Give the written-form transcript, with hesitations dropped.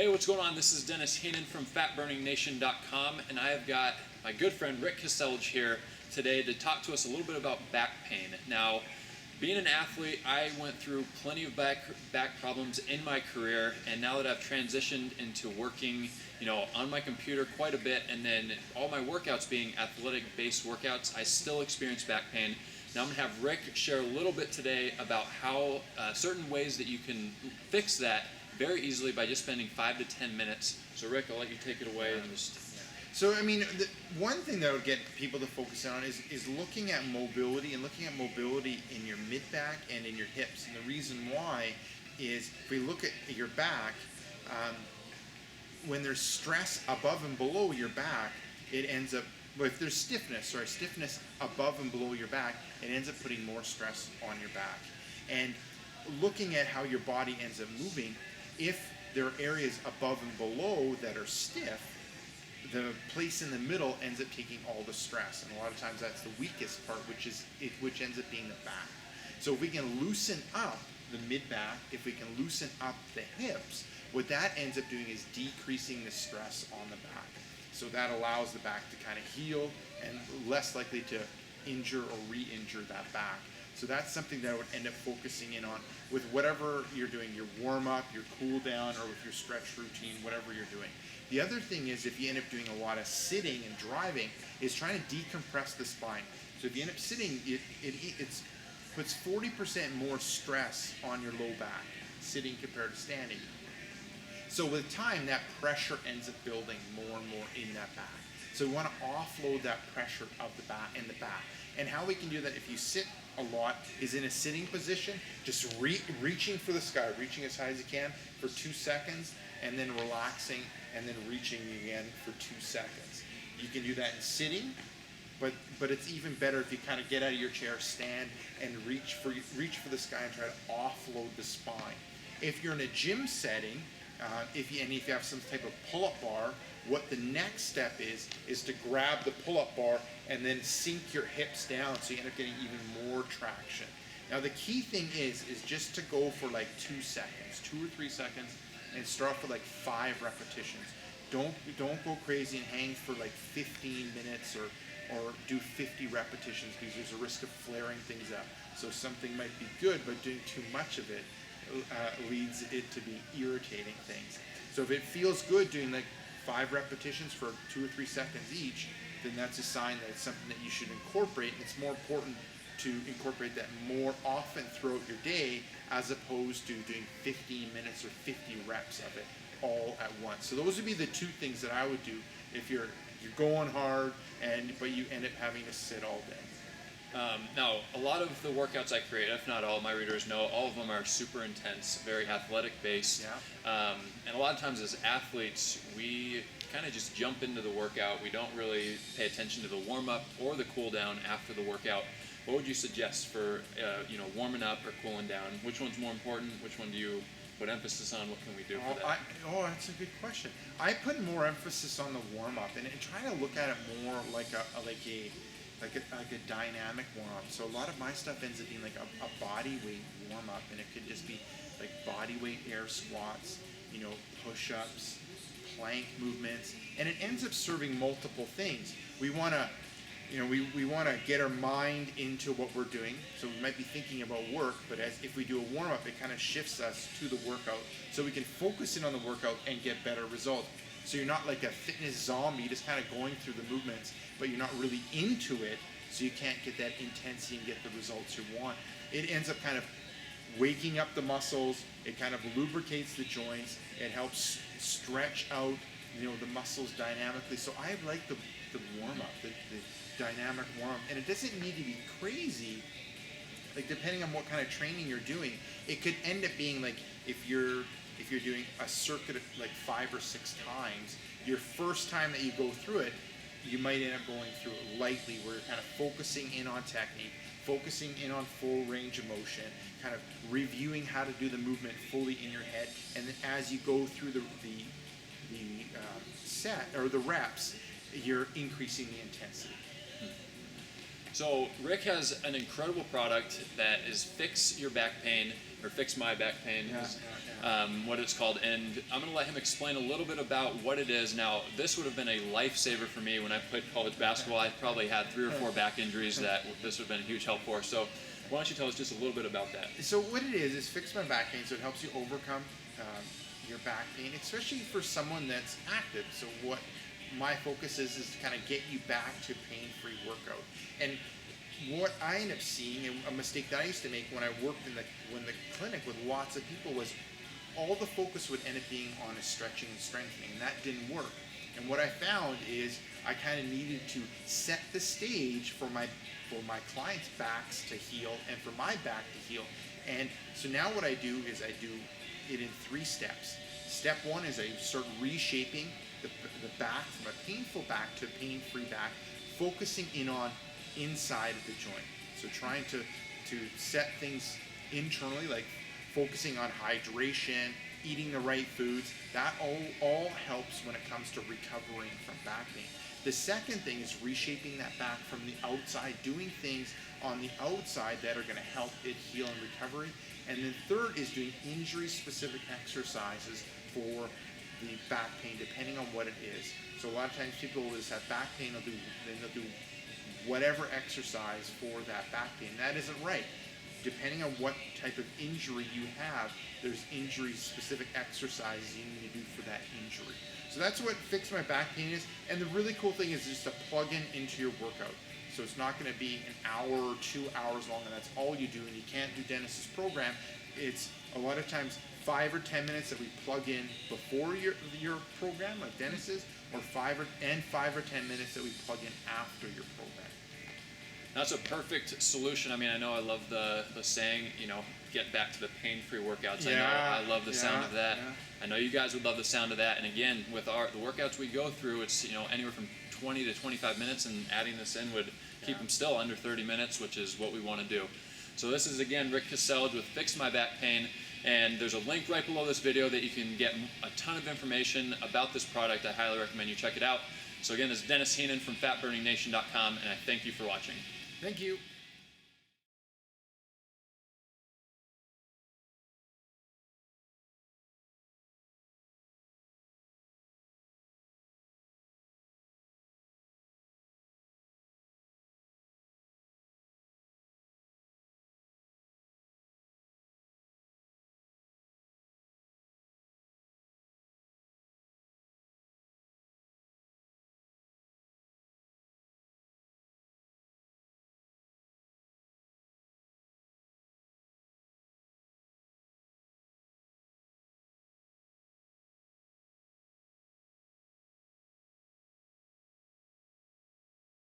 Hey, what's going on? This is Dennis Heenan from FatBurningNation.com, and I have got my good friend Rick Kostelij here today to talk to us a little bit about back pain. Now, being an athlete, I went through plenty of back problems in my career, and now that I've transitioned into working, on my computer quite a bit, and then all my workouts being athletic-based workouts, I still experience back pain. Now I'm going to have Rick share a little bit today about how certain ways that you can fix that very easily by just spending 5 to 10 minutes. So Rick, I'll let you take it away and just... So, I mean, the one thing that would get people to focus on is looking at mobility and looking at mobility in your mid-back and in your hips. And the reason why is if we look at your back, when there's stress above and below your back, it ends up, well, if there's stiffness above and below your back, it ends up putting more stress on your back. And looking at how your body ends up moving, if there are areas above and below that are stiff, the place in the middle ends up taking all the stress, and a lot of times that's the weakest part, which ends up being the back. So if we can loosen up the mid-back, if we can loosen up the hips, what that ends up doing is decreasing the stress on the back. So that allows the back to kind of heal and less likely to injure or re-injure that back. So that's something that I would end up focusing in on with whatever you're doing, your warm-up, your cool-down, or with your stretch routine, whatever you're doing. The other thing is, if you end up doing a lot of sitting and driving, is trying to decompress the spine. So if you end up sitting, it puts 40% more stress on your low back, sitting compared to standing. So with time, that pressure ends up building more and more in that back. So we want to offload that pressure of the back and the back. And how we can do that if you sit a lot is in a sitting position, just reaching for the sky, reaching as high as you can for 2 seconds, and then relaxing, and then reaching again for 2 seconds. You can do that in sitting, but it's even better if you kind of get out of your chair, stand, and reach for the sky and try to offload the spine. If you're in a gym setting, if you have some type of pull-up bar, what the next step is to grab the pull-up bar and then sink your hips down so you end up getting even more traction. Now the key thing is just to go for like 2 seconds, 2 or 3 seconds, and start off with like 5 repetitions. Don't go crazy and hang for like 15 minutes or do 50 repetitions, because there's a risk of flaring things up. So something might be good, but doing too much of it leads it to be irritating things. So if it feels good doing like 5 repetitions for 2 or 3 seconds each, then that's a sign that it's something that you should incorporate. And it's more important to incorporate that more often throughout your day, as opposed to doing 15 minutes or 50 reps of it all at once. So those would be the 2 things that I would do if you're going hard but you end up having to sit all day. Now, a lot of the workouts I create, if not all, my readers know, all of them are super intense, very athletic based. Yeah. And a lot of times as athletes, we kind of just jump into the workout. We don't really pay attention to the warm-up or the cool-down after the workout. What would you suggest for warming up or cooling down? Which one's more important? Which one do you put emphasis on? What can we do for that? That's a good question. I put more emphasis on the warm-up and try to look at it more like a dynamic warm-up. So a lot of my stuff ends up being like a body weight warm-up, and it could just be like body weight air squats, push-ups, plank movements, and it ends up serving multiple things. We want to we want to get our mind into what we're doing. So we might be thinking about work, but if we do a warm-up, it kind of shifts us to the workout, so we can focus in on the workout and get better results. So you're not like a fitness zombie just kind of going through the movements, but you're not really into it, so you can't get that intensity and get the results you want. It ends up kind of waking up the muscles, it kind of lubricates the joints, it helps stretch out the muscles dynamically. So I like the warm-up, the dynamic warm-up, and it doesn't need to be crazy. Like, depending on what kind of training you're doing, it could end up being like, if you're doing a circuit like 5 or 6 times, your first time that you go through it, you might end up going through it lightly, where you're kind of focusing in on technique, focusing in on full range of motion, kind of reviewing how to do the movement fully in your head, and then as you go through the set or the reps, you're increasing the intensity. So Rick has an incredible product that is Fix Your Back Pain, or Fix My Back Pain is what it's called. And I'm going to let him explain a little bit about what it is. Now, this would have been a lifesaver for me when I played college basketball. I probably had 3 or 4 back injuries that this would have been a huge help for. So why don't you tell us just a little bit about that? So what it is Fix My Back Pain. So it helps you overcome your back pain, especially for someone that's active. So what my focus is to kind of get you back to pain-free workout. And what I end up seeing, and a mistake that I used to make when I worked in the clinic with lots of people, was all the focus would end up being on a stretching and strengthening, and that didn't work. And what I found is I kind of needed to set the stage for my clients' backs to heal and for my back to heal. And so now what I do is I do it in 3 steps. Step 1 is I start reshaping the back from a painful back to a pain-free back, focusing in on inside of the joint. So trying to set things internally, like focusing on hydration, eating the right foods. That all helps when it comes to recovering from back pain. The second thing is reshaping that back from the outside, doing things on the outside that are going to help it heal and recovery. And then third is doing injury-specific exercises for the back pain, depending on what it is. So a lot of times people will just have back pain, they'll do whatever exercise for that back pain. That isn't right. Depending on what type of injury you have, there's injury-specific exercises you need to do for that injury. So that's what Fix My Back Pain is. And the really cool thing is just to plug in into your workout. So it's not going to be an hour or 2 hours long, and that's all you do. And you can't do Dennis's program. It's a lot of times 5 or 10 minutes that we plug in before your program, like Dennis's, or 5 or 10 minutes that we plug in after your program. That's a perfect solution. I mean, I know I love the saying, get back to the pain-free workouts. Yeah, I love the sound of that. Yeah. I know you guys would love the sound of that. And again, with the workouts we go through, it's anywhere from 20 to 25 minutes, and adding this in would keep them still under 30 minutes, which is what we want to do. So this is, again, Rick Casselge with Fix My Back Pain. And there's a link right below this video that you can get a ton of information about this product. I highly recommend you check it out. So again, this is Dennis Heenan from FatBurningNation.com, and I thank you for watching. Thank you.